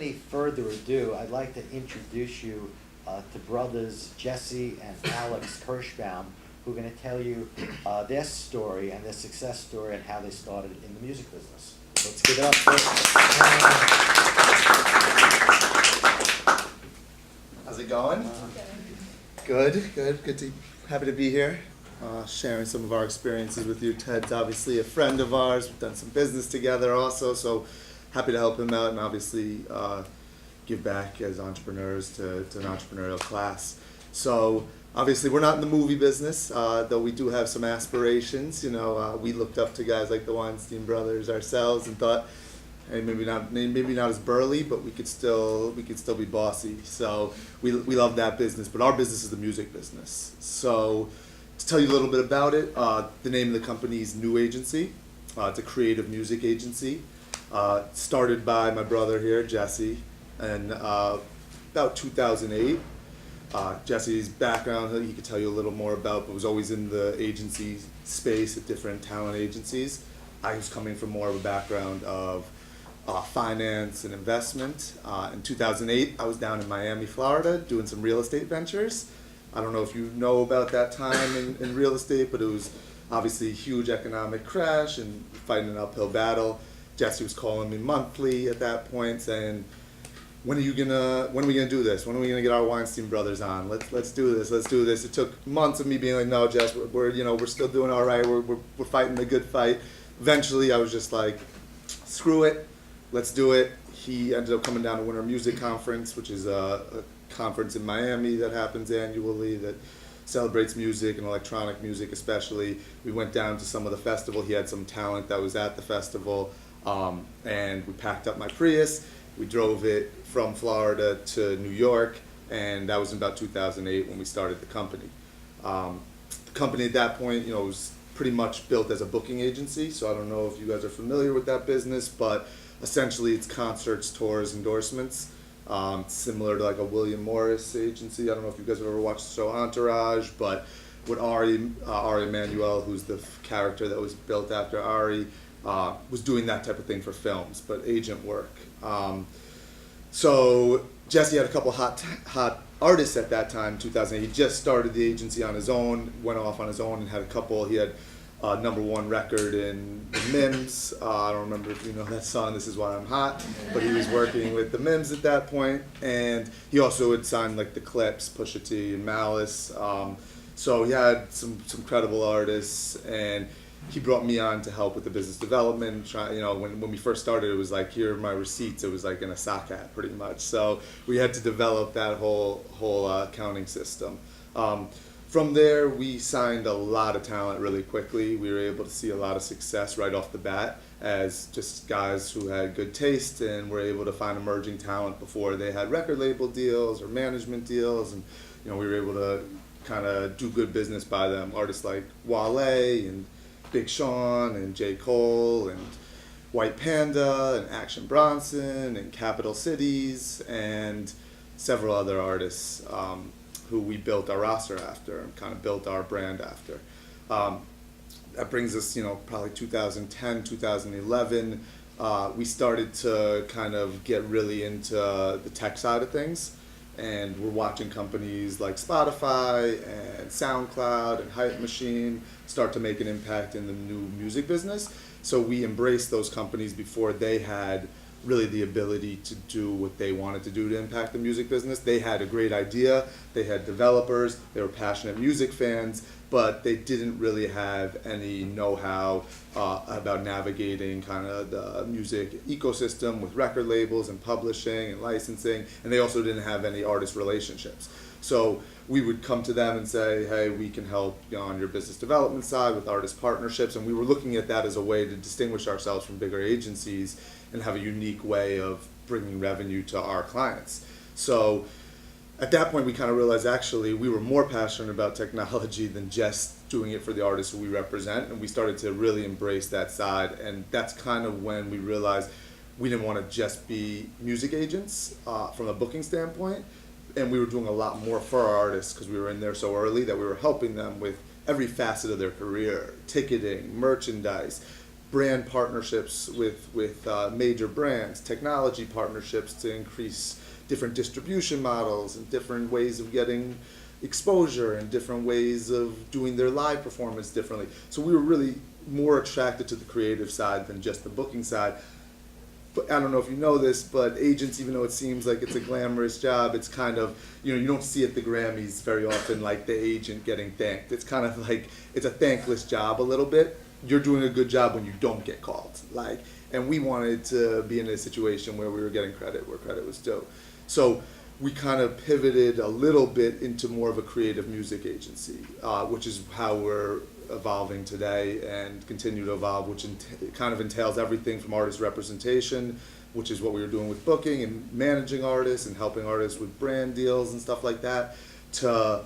any further ado, I'd like to introduce you to brothers Jesse and Alex Kirshbaum, who are going to tell you their story and their success story and how they started in the music business. Let's give it up for How's it going? Good. Happy to be here, sharing some of our experiences with you. Ted's obviously a friend of ours. We've done some business together also, so happy to help him out and obviously give back as entrepreneurs to an entrepreneurial class. So obviously we're not in the movie business, though we do have some aspirations. You know, we looked up to guys like the Weinstein brothers ourselves and thought, hey, maybe not as burly, but we could still be bossy. So we love that business, but our business is the music business. So to tell you a little bit about it, the name of the company is New Agency. It's a creative music agency. Started by my brother here, Jesse, in about 2008. Jesse's background, he could tell you a little more about, but was always in the agency space at different talent agencies. I was coming from more of a background of finance and investment. In 2008, I was down in Miami, Florida, doing some real estate ventures. I don't know if you know about that time in real estate, but it was obviously a huge economic crash and fighting an uphill battle. Jesse was calling me monthly at that point saying, when are we gonna do this? When are we gonna get our Weinstein brothers on? Let's do this. It took months of me being like, no, Jess, we're still doing all right. We're fighting the good fight. Eventually, I was just like, screw it, let's do it. He ended up coming down to Winter Music Conference, which is a conference in Miami that happens annually that celebrates music and electronic music especially. We went down to some of the festival. He had some talent that was at the festival, and we packed up my Prius. We drove it from Florida to New York, and that was in about 2008 when we started the company. The company at that point, was pretty much built as a booking agency, so I don't know if you guys are familiar with that business, but essentially it's concerts, tours, endorsements, similar to like a William Morris agency. I don't know if you guys have ever watched the show Entourage, but with Ari Emanuel, who's the character that was built after Ari, was doing that type of thing for films, but agent work. So Jesse had a couple hot artists at that time, 2008. He just started the agency on his own, went off on his own and had a couple. He had #1 record in the Mims. I don't remember if you know that song, This Is Why I'm Hot, but he was working with the Mims at that point. And he also had signed like the Clips, Pusha T and Malice. So he had some credible artists, and he brought me on to help with the business development. When we first started, it was like, here are my receipts. It was like in a sock hat, pretty much. So we had to develop that whole accounting system. From there, we signed a lot of talent really quickly. We were able to see a lot of success right off the bat as just guys who had good taste and were able to find emerging talent before they had record label deals or management deals. And we were able to kind of do good business by them. Artists like Wale and Big Sean and J. Cole and White Panda and Action Bronson and Capital Cities and several other artists who we built our roster after and kind of built our brand after. That brings us, probably 2010, 2011. We started to kind of get really into the tech side of things. And we're watching companies like Spotify and SoundCloud and Hype Machine start to make an impact in the new music business. So we embraced those companies before they had really the ability to do what they wanted to do to impact the music business. They had a great idea, they had developers, they were passionate music fans, but they didn't really have any know-how about navigating kind of the music ecosystem with record labels and publishing and licensing, and they also didn't have any artist relationships. So we would come to them and say, hey, we can help on your business development side with artist partnerships, and we were looking at that as a way to distinguish ourselves from bigger agencies and have a unique way of bringing revenue to our clients. So at that point, we kind of realized actually we were more passionate about technology than just doing it for the artists who we represent, and we started to really embrace that side. And that's kind of when we realized we didn't want to just be music agents from a booking standpoint, and we were doing a lot more for our artists because we were in there so early that we were helping them with every facet of their career: ticketing, merchandise, brand partnerships with major brands, technology partnerships to increase different distribution models and different ways of getting exposure and different ways of doing their live performance differently. So we were really more attracted to the creative side than just the booking side. But I don't know if you know this, but agents, even though it seems like it's a glamorous job, it's kind of, you don't see at the Grammys very often, like the agent getting thanked. It's kind of like, it's a thankless job a little bit. You're doing a good job when you don't get called. And we wanted to be in a situation where we were getting credit where credit was due. So we kind of pivoted a little bit into more of a creative music agency, which is how we're evolving today and continue to evolve, which kind of entails everything from artist representation, which is what we were doing with booking and managing artists and helping artists with brand deals and stuff like that, to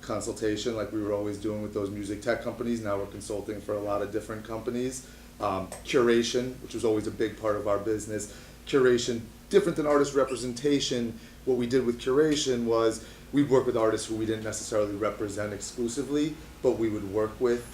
consultation like we were always doing with those music tech companies. Now we're consulting for a lot of different companies. Curation, which was always a big part of our business. Curation, different than artist representation. What we did with curation was we'd work with artists who we didn't necessarily represent exclusively, but we would work with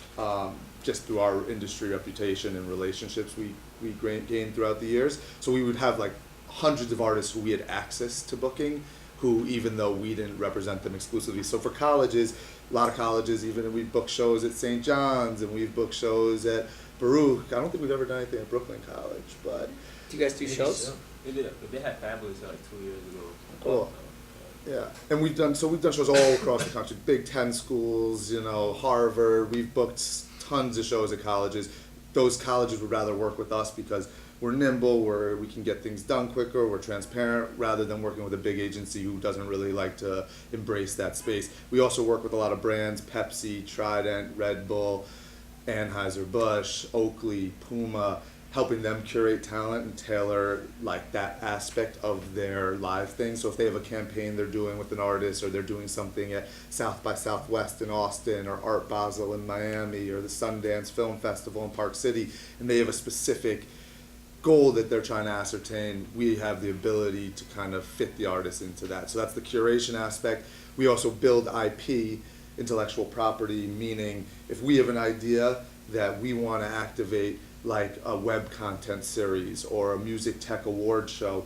just through our industry reputation and relationships we gained throughout the years. So we would have like hundreds of artists who we had access to booking, who even though we didn't represent them exclusively. So for colleges, a lot of colleges, even we've booked shows at St. John's and we've booked shows at Baruch. I don't think we've ever done anything at Brooklyn College, but... Do you guys do shows? They did. They had Fabulous like 2 years ago. Cool. Yeah, and we've done shows all across the country. Big Ten schools, Harvard. We've booked tons of shows at colleges. Those colleges would rather work with us because we're nimble, we can get things done quicker, we're transparent, rather than working with a big agency who doesn't really like to embrace that space. We also work with a lot of brands: Pepsi, Trident, Red Bull, Anheuser-Busch, Oakley, Puma, helping them curate talent and tailor like that aspect of their live thing. So if they have a campaign they're doing with an artist, or they're doing something at South by Southwest in Austin, or Art Basel in Miami, or the Sundance Film Festival in Park City, and they have a specific goal that they're trying to ascertain, we have the ability to kind of fit the artist into that. So that's the curation aspect. We also build IP, intellectual property, meaning if we have an idea that we want to activate, like a web content series or a music tech award show,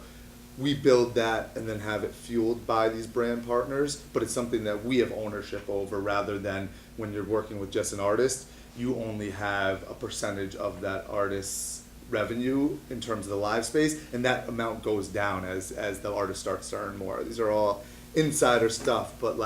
we build that and then have it fueled by these brand partners, but it's something that we have ownership over, rather than when you're working with just an artist, you only have a percentage of that artist's revenue in terms of the live space, and that amount goes down as the artist starts to earn more. These are all insider stuff, but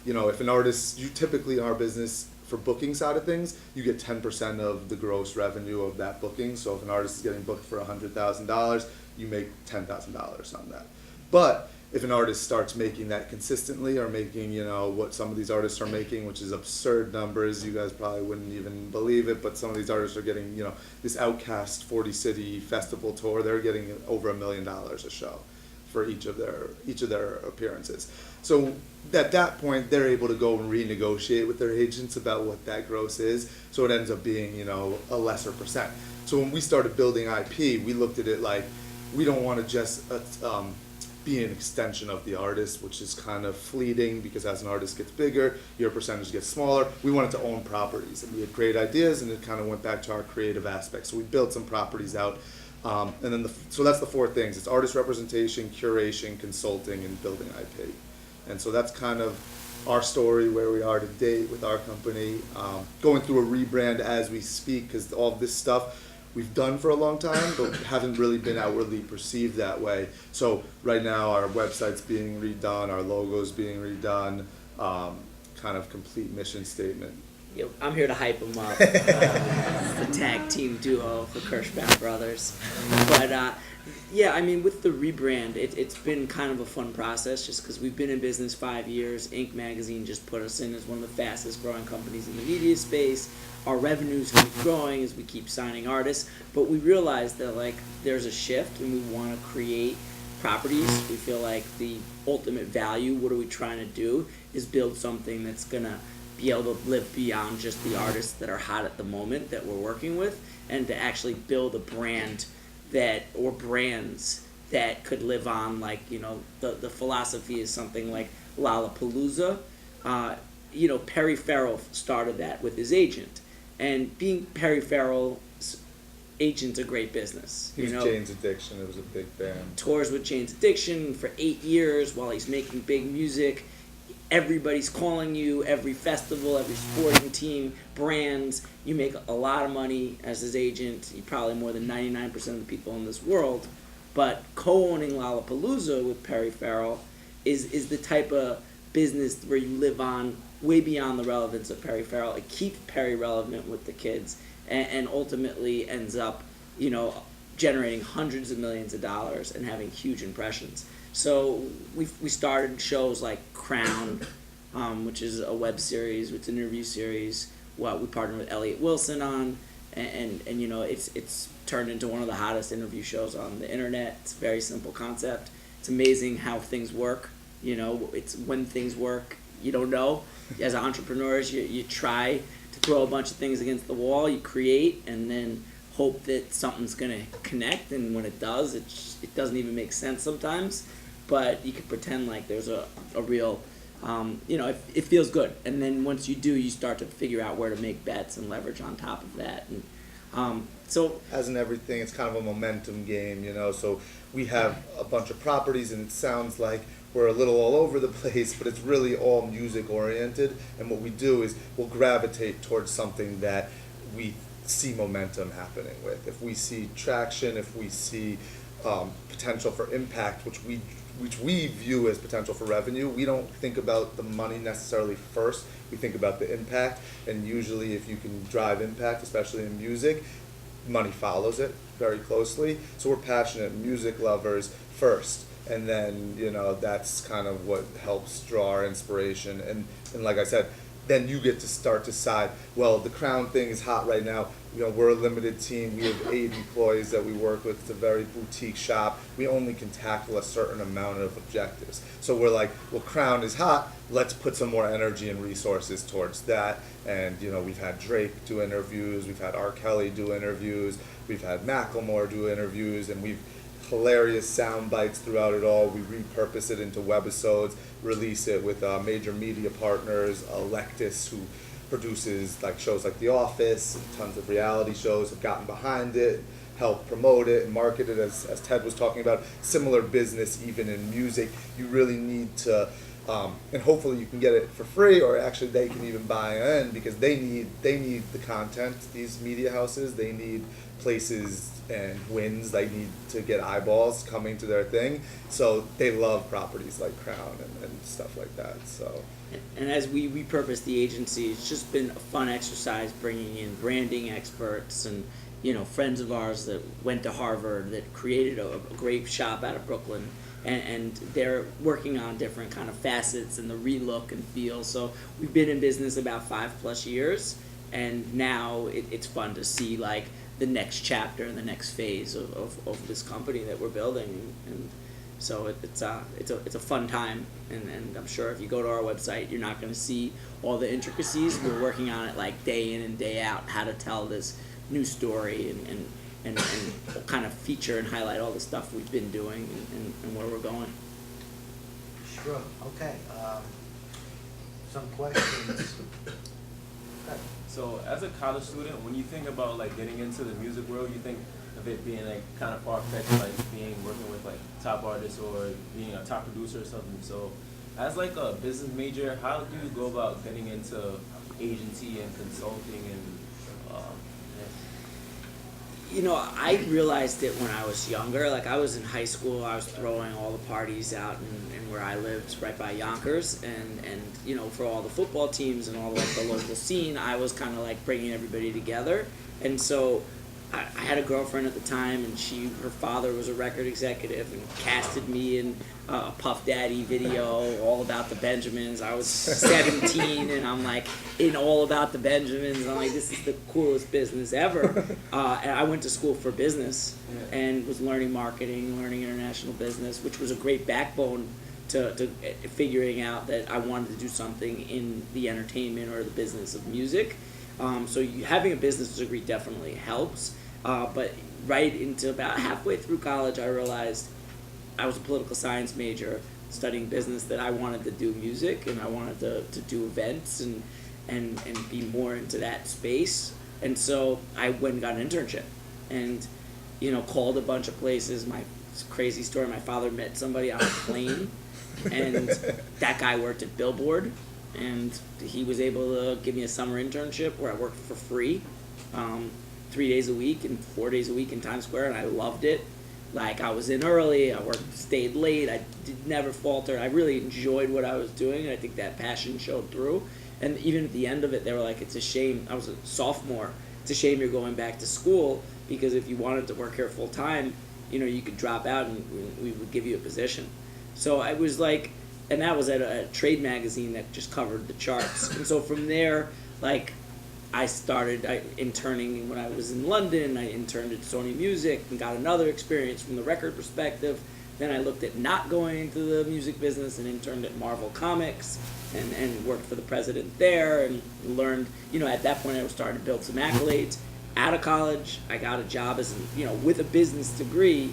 if an artist, you typically in our business, for booking side of things, you get 10% of the gross revenue of that booking. So if an artist is getting booked for $100,000, you make $10,000 on that. But if an artist starts making that consistently, or making, what some of these artists are making, which is absurd numbers, you guys probably wouldn't even believe it, but some of these artists are getting, this Outcast 40 city festival tour, they're getting over $1 million a show for each of their appearances. So at that point, they're able to go and renegotiate with their agents about what that gross is. So it ends up being, a lesser percent. So when we started building IP, we looked at it like, we don't want to just be an extension of the artist, which is kind of fleeting, because as an artist gets bigger, your percentage gets smaller. We wanted to own properties, and we had great ideas, and it kind of went back to our creative aspect. So we built some properties out. And then so that's the four things. It's artist representation, curation, consulting, and building IP. And so that's kind of our story, where we are to date with our company. Going through a rebrand as we speak, because all of this stuff we've done for a long time, but haven't really been outwardly perceived that way. So right now our website's being redone, our logo's being redone, kind of complete mission statement. Yo, I'm here to hype them up. It's the tag team duo, the Kirshbaum brothers. But with the rebrand, it's been kind of a fun process, just because we've been in business 5 years. Inc. magazine just put us in as one of the fastest growing companies in the media space. Our revenues keep growing as we keep signing artists, but we realized that there's a shift, and we want to create properties. We feel like the ultimate value, what are we trying to do, is build something that's gonna be able to live beyond just the artists that are hot at the moment that we're working with, and to actually build a brand or brands that could live on. The philosophy is something like Lollapalooza. Perry Farrell started that with his agent, and being Perry Farrell's Agent's a great business. He was Jane's Addiction. It was a big band. Tours with Jane's Addiction for 8 years while he's making big music. Everybody's calling you, every festival, every sporting team, brands. You make a lot of money as his agent. You probably more than 99% of the people in this world. But co-owning Lollapalooza with Perry Farrell is the type of business where you live on way beyond the relevance of Perry Farrell. It keeps Perry relevant with the kids and ultimately ends up, generating hundreds of millions of dollars and having huge impressions. So we started shows like Crown, which is a web series, it's an interview series. What we partnered with Elliot Wilson on, and it's turned into one of the hottest interview shows on the internet. It's a very simple concept. It's amazing how things work. It's when things work, you don't know. As entrepreneurs, you try to throw a bunch of things against the wall, you create, and then hope that something's gonna connect. And when it does, it doesn't even make sense sometimes. But you can pretend like there's a real, it feels good. And then once you do, you start to figure out where to make bets and leverage on top of that. And so, as in everything, it's kind of a momentum game, So we have a bunch of properties, and it sounds like we're a little all over the place, but it's really all music oriented. And what we do is we'll gravitate towards something that we see momentum happening with. If we see traction, if we see potential for impact, which we view as potential for revenue, we don't think about the money necessarily first. We think about the impact, and usually if you can drive impact, especially in music, money follows it very closely. So we're passionate music lovers first, and then that's kind of what helps draw our inspiration. And like I said, then you get to start to decide, well, the Crown thing is hot right now. We're a limited team. We have 8 employees that we work with. It's a very boutique shop. We only can tackle a certain amount of objectives. So we're like, well, Crown is hot. Let's put some more energy and resources towards that. And, we've had Drake do interviews. We've had R. Kelly do interviews. We've had Macklemore do interviews. And we've hilarious sound bites throughout it all. We repurpose it into webisodes, release it with major media partners. Electus, who produces shows like The Office, and tons of reality shows, have gotten behind it, helped promote it and market it, as Ted was talking about. Similar business even in music. You really need to, and hopefully you can get it for free, or actually they can even buy in, because they need the content. These media houses, they need places and wins. They need to get eyeballs coming to their thing. So they love properties like Crown and stuff like that. So. And as we repurpose the agency, it's just been a fun exercise bringing in branding experts and friends of ours that went to Harvard, that created a great shop out of Brooklyn, and they're working on different kind of facets and the relook and feel. So we've been in business about 5+ years, and now it's fun to see the next chapter and the next phase of this company that we're building. And so it's a fun time, and I'm sure if you go to our website, you're not going to see all the intricacies. We're working on it day in and day out, how to tell this new story and kind of feature and highlight all the stuff we've been doing and where we're going. Sure. Okay. Some questions. So as a college student, when you think about getting into the music world, you think of it being kind of far-fetched, working with top artists or being a top producer or something. So as a business major, how do you go about getting into agency and consulting and I realized it when I was younger. I was in high school, I was throwing all the parties out in where I lived, right by Yonkers, and for all the football teams and all the local scene, I was kind of bringing everybody together. And so I had a girlfriend at the time, and her father was a record executive and casted me in a Puff Daddy video, All About the Benjamins. I was 17, and I'm in All About the Benjamins, and I'm this is the coolest business ever. And I went to school for business and was learning marketing, learning international business, which was a great backbone to figuring out that I wanted to do something in the entertainment or the business of music. So having a business degree definitely helps. But right into about halfway through college, I realized I was a political science major studying business, that I wanted to do music, and I wanted to do events and be more into that space. And so I went and got an internship. and, called a bunch of places. My crazy story, my father met somebody on a plane, and that guy worked at Billboard, and he was able to give me a summer internship where I worked for free, 3 days a week and 4 days a week in Times Square, and I loved it. Like, I was in early, I stayed late, I never faltered. I really enjoyed what I was doing, and I think that passion showed through. And even at the end of it, they were like, it's a shame, I was a sophomore, it's a shame you're going back to school, because if you wanted to work here full time, you could drop out and we would give you a position. So I was like, and that was at a trade magazine that just covered the charts. And so from there, like, I started interning when I was in London. I interned at Sony Music and got another experience from the record perspective. Then I looked at not going into the music business and interned at Marvel Comics and worked for the president there and learned, at that point I was starting to build some accolades. Out of college, I got a job as, with a business degree,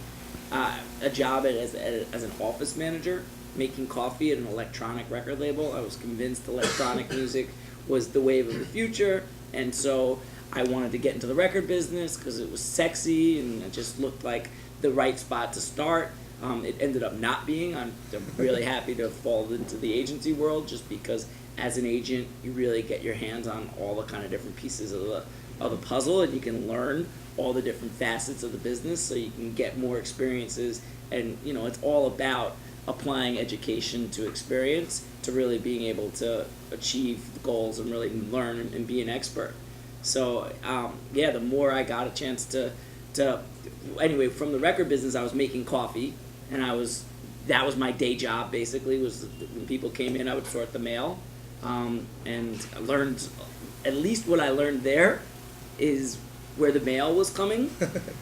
a job as an office manager, making coffee at an electronic record label. I was convinced electronic music was the wave of the future. And so I wanted to get into the record business because it was sexy and it just looked like the right spot to start. It ended up not being. I'm really happy to fall into the agency world just because as an agent, you really get your hands on all the kind of different pieces of the puzzle, and you can learn all the different facets of the business so you can get more experiences. And, it's all about applying education to experience to really being able to achieve the goals and really learn and be an expert. So, the more I got a chance to anyway, from the record business, I was making coffee, and that was my day job, basically, was when people came in, I would sort the mail, and I learned, at least what I learned there is where the mail was coming,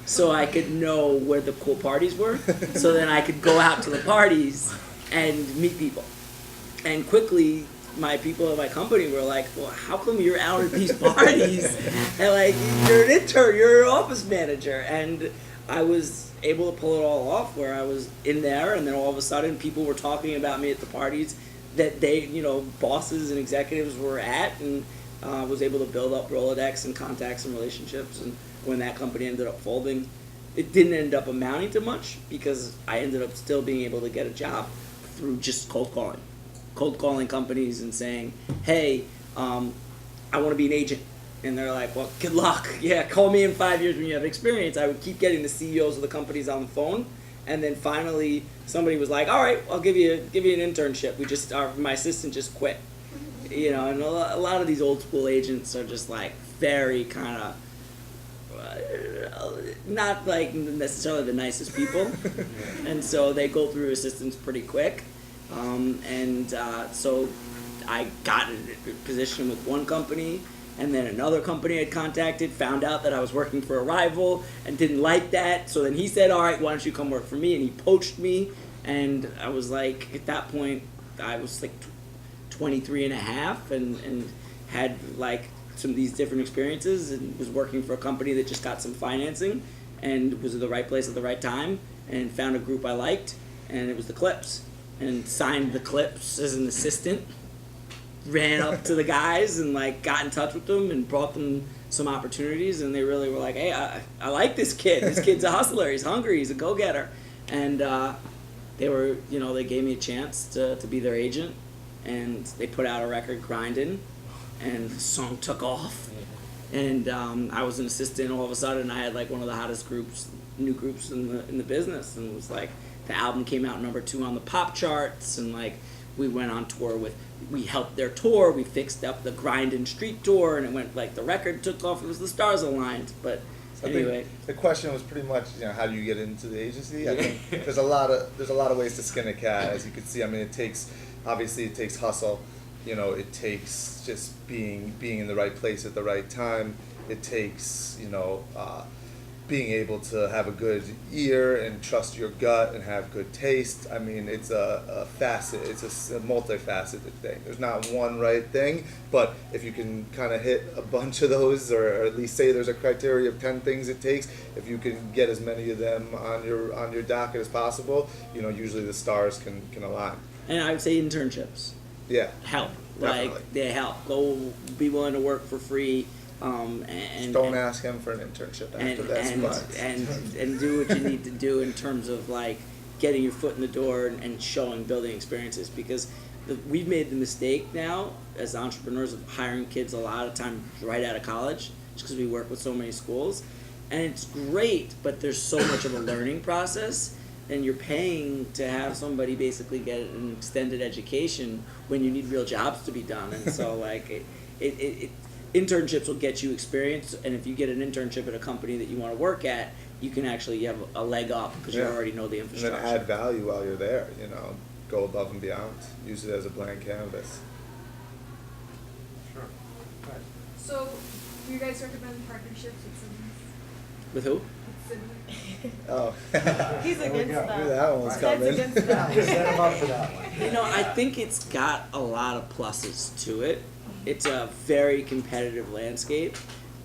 so I could know where the cool parties were, so then I could go out to the parties and meet people. And quickly, my people at my company were like, well, how come you're out at these parties? And like, you're an intern, you're an office manager. And I was able to pull it all off where I was in there, and then all of a sudden people were talking about me at the parties that they, bosses and executives were at, and was able to build up Rolodex and contacts and relationships. And when that company ended up folding, it didn't end up amounting to much because I ended up still being able to get a job through just cold calling companies and saying, hey, I want to be an agent. And they're like, well, good luck. Yeah, call me in 5 years when you have experience. I would keep getting the CEOs of the companies on the phone. And then finally somebody was like, all right, I'll give you an internship. My assistant just quit. And a lot of these old school agents are just like very kind of not like necessarily the nicest people. And so they go through assistants pretty quick. So I got in a position with one company, and then another company I'd contacted found out that I was working for a rival and didn't like that. So then he said, all right, why don't you come work for me? And he poached me. And I was like, at that point, I was like 23 and a half and had like some of these different experiences and was working for a company that just got some financing and was at the right place at the right time and found a group I liked, and it was the Clips. And signed the Clips as an assistant, ran up to the guys and like got in touch with them and brought them some opportunities, and they really were like, hey, I like this kid. This kid's a hustler. He's hungry. He's a go-getter. And they gave me a chance to be their agent, and they put out a record, Grindin', and the song took off. And I was an assistant. All of a sudden, I had like one of the hottest new groups in the business, and it was like, the album came out #2 on the pop charts, and like we went on tour we helped their tour, we fixed up the Grindin' Street tour, and it went like the record took off, it was the stars aligned. But anyway, the question was pretty much, how do you get into the agency? I think there's a lot of ways to skin a cat, as you can see. I mean, it takes hustle, it takes just being in the right place at the right time. It takes, being able to have a good ear and trust your gut and have good taste. I mean, it's a multifaceted thing. There's not one right thing, but if you can kind of hit a bunch of those, or at least say there's a criteria of 10 things it takes, if you can get as many of them on your docket as possible, usually the stars can align. And I would say internships. Yeah. Help. Definitely. Like, they help. Go be willing to work for free. And Don't ask him for an internship after this, but and do what you need to do in terms of like getting your foot in the door and showing building experiences, because we've made the mistake now as entrepreneurs of hiring kids a lot of time right out of college, just because we work with so many schools, and it's great, but there's so much of a learning process, and you're paying to have somebody basically get an extended education when you need real jobs to be done. And so like internships will get you experience, and if you get an internship at a company that you want to work at, you can actually have a leg up because you already know the infrastructure. And then add value while you're there, you know, go above and beyond, use it as a blank canvas. Sure. Right. So, do you guys recommend partnerships with siblings? With who? With siblings? Oh. He's There we against go. Knew that. that one was That's coming. against that. Set him up for that one. You know, I think it's got a lot of pluses to it. It's a very competitive landscape,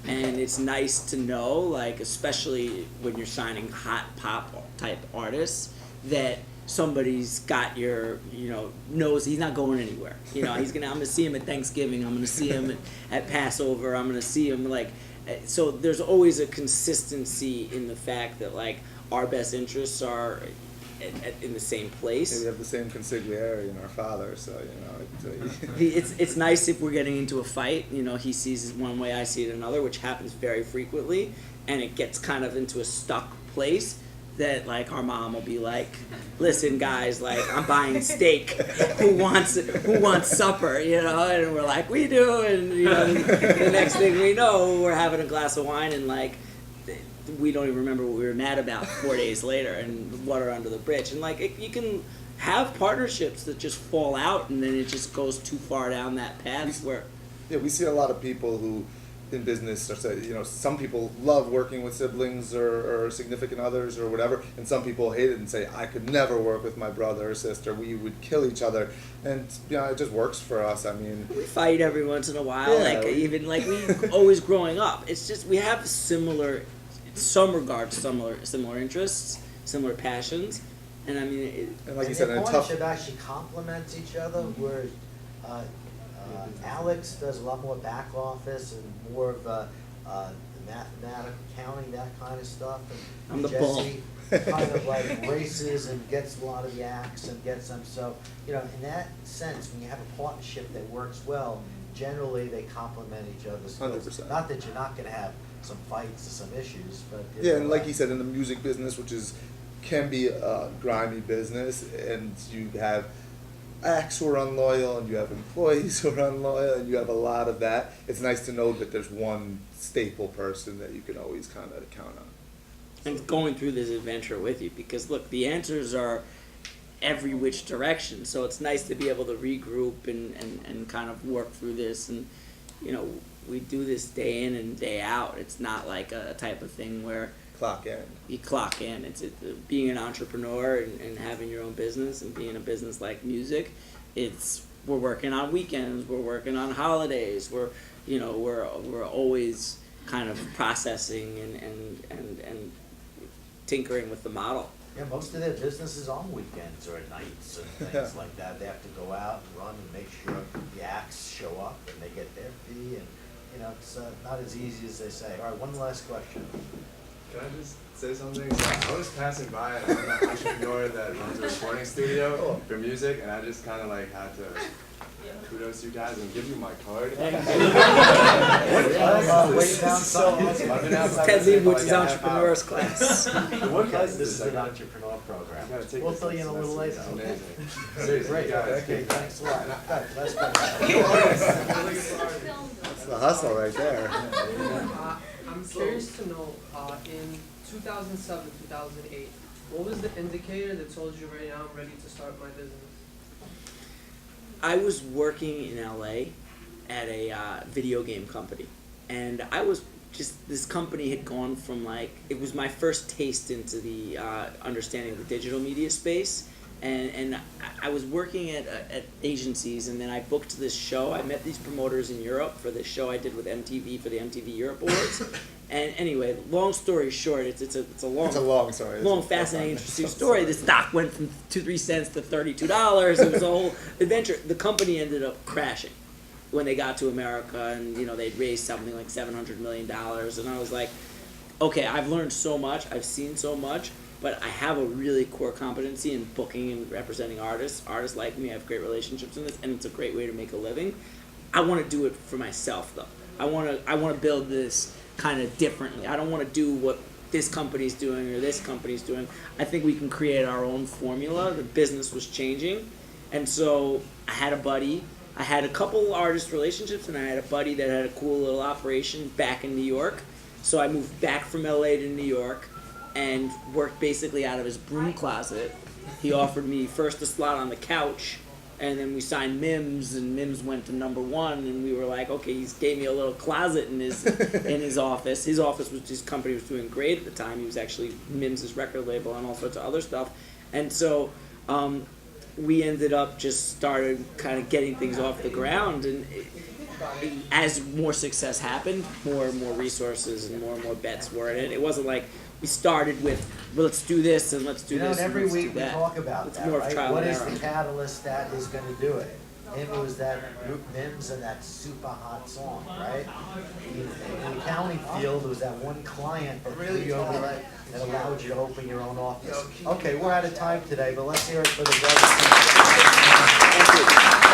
and it's nice to know, like, especially when you're signing hot pop type artists, that somebody's got your, you know, knows he's not going anywhere. You know, I'm gonna see him at Thanksgiving, I'm gonna see him at Passover, I'm gonna see him, like, so there's always a consistency in the fact that, like, our best interests are in the same place. We have the same consigliere in our father, so, you know. It's nice if we're getting into a fight, you know, he sees it one way, I see it another, which happens very frequently, and it gets kind of into a stuck place that, like, our mom will be like, listen guys, like, I'm buying steak, who wants supper, you know, and we're like, we do, and, you know, the next thing we know, we're having a glass of wine, and, like, we don't even remember what we were mad about 4 days later, and water under the bridge. And like you can have partnerships that just fall out, and then it just goes too far down that path where. Yeah, we see a lot of people who, in business, are say, you know, some people love working with siblings or significant others or whatever, and some people hate it and say, I could never work with my brother or sister. We would kill each other, and you know, it just works for us. I mean, We fight every once in a while, Yeah. like even like we always growing up. It's just we have similar. In some regards, similar interests, similar passions, and I mean, and like you And said, their in a tough. partnership actually complements each other, where Alex does a lot more back office and more of mathematical accounting, that kind of stuff. And I'm the bull. Jesse kind of like races and gets a lot of the acts and gets them. So, you know, in that sense, when you have a partnership that works well, generally they complement each other's skills. 100%. Not that you're not going to have some fights or some issues, but you Yeah, know, and like you said, in the music business, which can be a grimy business, and you have acts who are unloyal, and you have employees who are unloyal, and you have a lot of that. It's nice to know that there's one staple person that you can always kind of count on. and going through this adventure with you, because look, the answers are every which direction. So it's nice to be able to regroup and kind of work through this, and you know. We do this day in and day out. It's not like a type of thing where Clock in. you clock in. It's being an entrepreneur and having your own business and being a business like music. We're working on weekends. We're working on holidays. We're always kind of processing and tinkering with the model. Yeah, most of their business is on weekends or at nights and things like that. They have to go out and run and make sure the acts show up and they get their fee, and you know, it's not as easy as they say. All right, one last question. Can I just say something? So I was passing by and I'm an entrepreneur that runs a recording studio for music, and I just kind of like had to kudos you guys and give you my card. Wait down So awesome. I've been outside Ted listening for Leibowitz' like a half hour. entrepreneurs class. What class This is is this? an entrepreneur program. I gotta take We'll this fill you in a little later. It's Okay? amazing. Seriously, Great, guys. okay, thanks a lot. All right, last question. That's the hustle right there. I'm curious to know, in 2007, 2008, what was the indicator that told you right now I'm ready to start my business? I was working in LA at a video game company, and I was just, this company had gone from like, it was my first taste into the understanding the digital media space, and I was working at agencies, and then I booked this show. I met these promoters in Europe for this show I did with MTV for the MTV Europe Awards. And anyway, long story short, it's a long story. long, fascinating, interesting story. The stock went from 2-3 cents to $32. It was a whole adventure. The company ended up crashing. when they got to America, and they'd raised something like $700 million, and I was like, okay, I've learned so much, I've seen so much, but I have a really core competency in booking and representing artists. Artists like me, I have great relationships in this, and it's a great way to make a living. I want to do it for myself, though. I want to build this kind of differently. I don't want to do what this company's doing or this company's doing. I think we can create our own formula. The business was changing, and so I had a buddy. I had a couple artist relationships, and I had a buddy that had a cool little operation back in New York. So I moved back from LA to New York and worked basically out of his broom closet. He offered me first a slot on the couch, and then we signed Mims, and Mims went to #1, and we were like, okay, he gave me a little closet in his office. His office his company was doing great at the time. He was actually Mims' record label and all sorts of other stuff. And so we ended up just started kind of getting things off the ground, and as more success happened, more and more resources and more bets were in it. It wasn't like we started with, well, let's do this and let's do this And and every let's do week we that. talk about It's that, more of right? trial What and is error. the catalyst that is going to do it? Him, it was that Mims and that super hot song, right? In the county field, it was that one client that threw you over that allowed you to open your own office. Okay, we're out of time today, but let's hear it for the brothers. Thank you.